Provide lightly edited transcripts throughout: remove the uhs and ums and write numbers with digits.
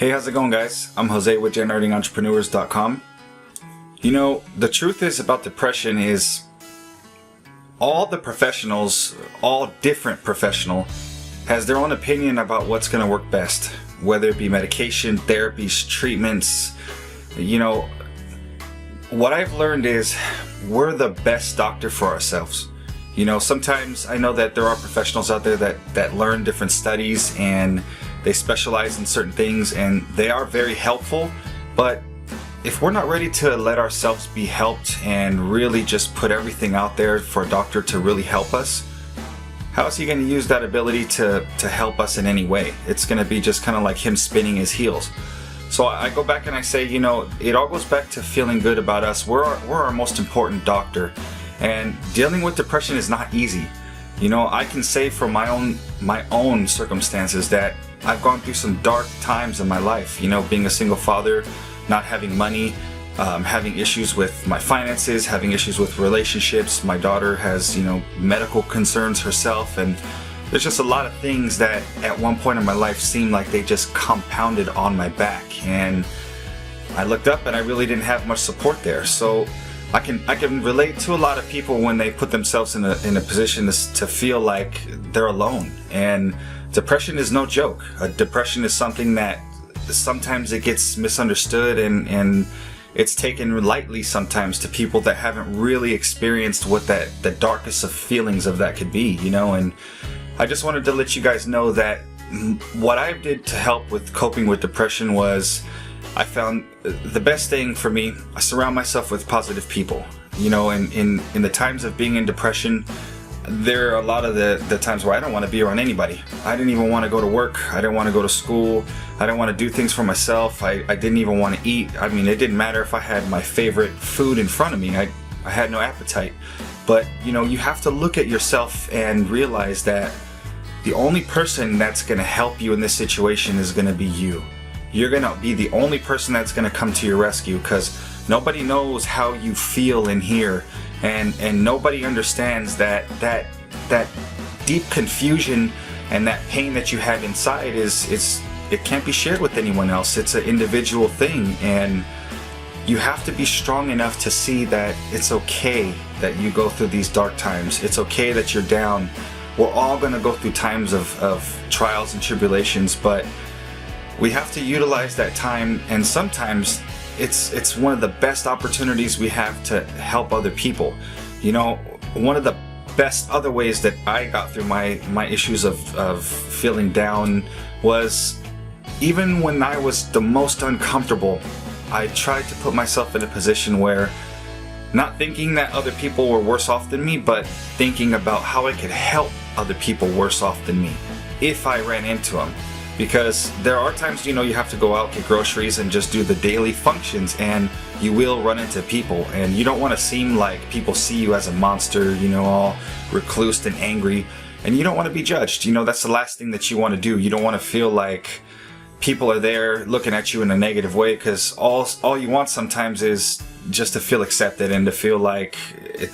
Hey, how's it going, guys? I'm Jose with GeneratingEntrepreneurs.com. You know, the truth is about depression is all the professionals, all different professional, has their own opinion about what's going to work best, whether it be medication, therapies, treatments. You know, what I've learned is we're the best doctor for ourselves. You know, sometimes I know that there are professionals out there that learn different studies and they specialize in certain things and they are very helpful, but if we're not ready to let ourselves be helped and really just put everything out there for a doctor to really help us, how is he going to use that ability to help us in any way? It's going to be just kind of like him spinning his heels. So I go back and I say, you know, it all goes back to feeling good about us. We're our most important doctor, and dealing with depression is not easy. You know, I can say from my own circumstances that I've gone through some dark times in my life. You know, being a single father, not having money, having issues with my finances, having issues with relationships. My daughter has, you know, medical concerns herself, and there's just a lot of things that at one point in my life seemed like they just compounded on my back. And I looked up and I really didn't have much support there. So I can relate to a lot of people when they put themselves in a position to feel like they're alone. And depression is no joke. Depression is something that sometimes it gets misunderstood and it's taken lightly sometimes to people that haven't really experienced what the darkest of feelings of that could be, you know. And I just wanted to let you guys know that what I did to help with coping with depression was I found the best thing for me, I surround myself with positive people. You know, in the times of being in depression, there are a lot of the times where I don't want to be around anybody. I didn't even want to go to work. I didn't want to go to school. I didn't want to do things for myself. I didn't even want to eat. I mean, it didn't matter if I had my favorite food in front of me. I had no appetite. But, you know, you have to look at yourself and realize that the only person that's going to help you in this situation is going to be you. You're going to be the only person that's going to come to your rescue, because nobody knows how you feel in here. And nobody understands that deep confusion and that pain that you have inside it can't be shared with anyone else. It's an individual thing, and you have to be strong enough to see that it's okay that you go through these dark times. It's okay that you're down. We're all going to go through times of trials and tribulations, but we have to utilize that time, and sometimes it's one of the best opportunities we have to help other people. You know, one of the best other ways that I got through my issues of feeling down was even when I was the most uncomfortable, I tried to put myself in a position where, not thinking that other people were worse off than me, but thinking about how I could help other people worse off than me if I ran into them. Because there are times, you know, you have to go out, get groceries, and just do the daily functions, and you will run into people, and you don't want to seem like people see you as a monster, you know, all reclused and angry, and you don't want to be judged. You know, that's the last thing that you want to do. You don't want to feel like people are there looking at you in a negative way, because all you want sometimes is just to feel accepted and to feel like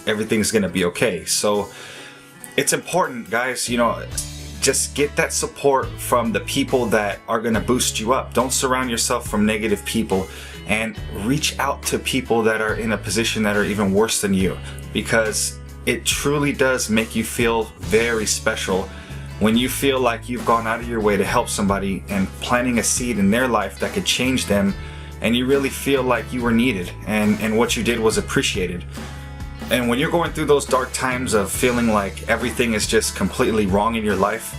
everything's going to be okay. So it's important, guys, you know, just get that support from the people that are going to boost you up. Don't surround yourself from negative people, and reach out to people that are in a position that are even worse than you, because it truly does make you feel very special when you feel like you've gone out of your way to help somebody and planting a seed in their life that could change them, and you really feel like you were needed and what you did was appreciated. And when you're going through those dark times of feeling like everything is just completely wrong in your life,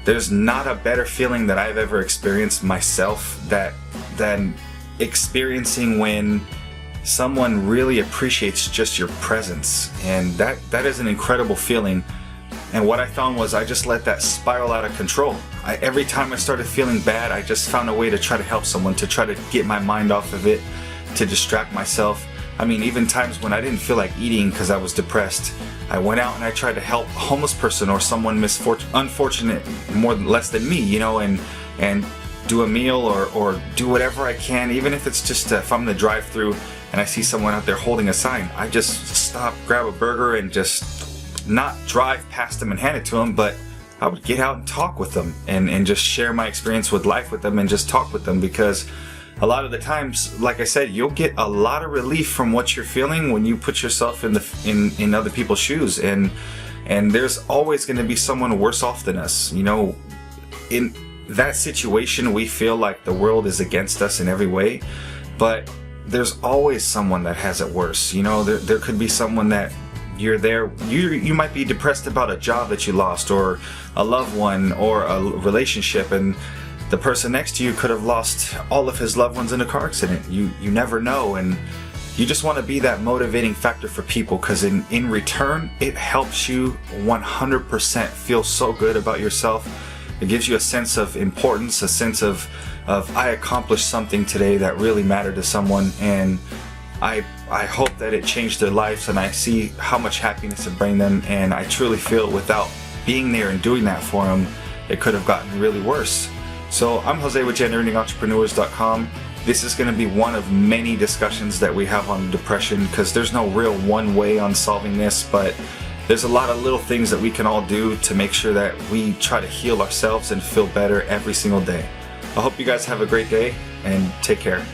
there's not a better feeling that I've ever experienced myself than experiencing when someone really appreciates just your presence. And that is an incredible feeling. And what I found was I just let that spiral out of control. Every time I started feeling bad, I just found a way to try to help someone, to try to get my mind off of it, to distract myself. I mean, even times when I didn't feel like eating because I was depressed, I went out and I tried to help a homeless person or someone unfortunate, less than me, you know, and do a meal or do whatever I can, even if it's just if I'm in the drive-thru and I see someone out there holding a sign, I just stop, grab a burger, and just not drive past them and hand it to them, but I would get out and talk with them and just share my experience with life with them and just talk with them, because a lot of the times, like I said, you'll get a lot of relief from what you're feeling when you put yourself in other people's shoes, and there's always going to be someone worse off than us. You know, in that situation, we feel like the world is against us in every way, but there's always someone that has it worse. You know, there could be someone that you might be depressed about a job that you lost, or a loved one, or a relationship, and the person next to you could have lost all of his loved ones in a car accident. You never know, and you just want to be that motivating factor for people, because in return, it helps you 100% feel so good about yourself. It gives you a sense of importance, a sense of I accomplished something today that really mattered to someone, and I hope that it changed their lives, and I see how much happiness it brings them, and I truly feel without being there and doing that for them, it could have gotten really worse. So I'm Jose with GeneratingEntrepreneurs.com. This is going to be one of many discussions that we have on depression, because there's no real one way on solving this, but there's a lot of little things that we can all do to make sure that we try to heal ourselves and feel better every single day. I hope you guys have a great day, and take care.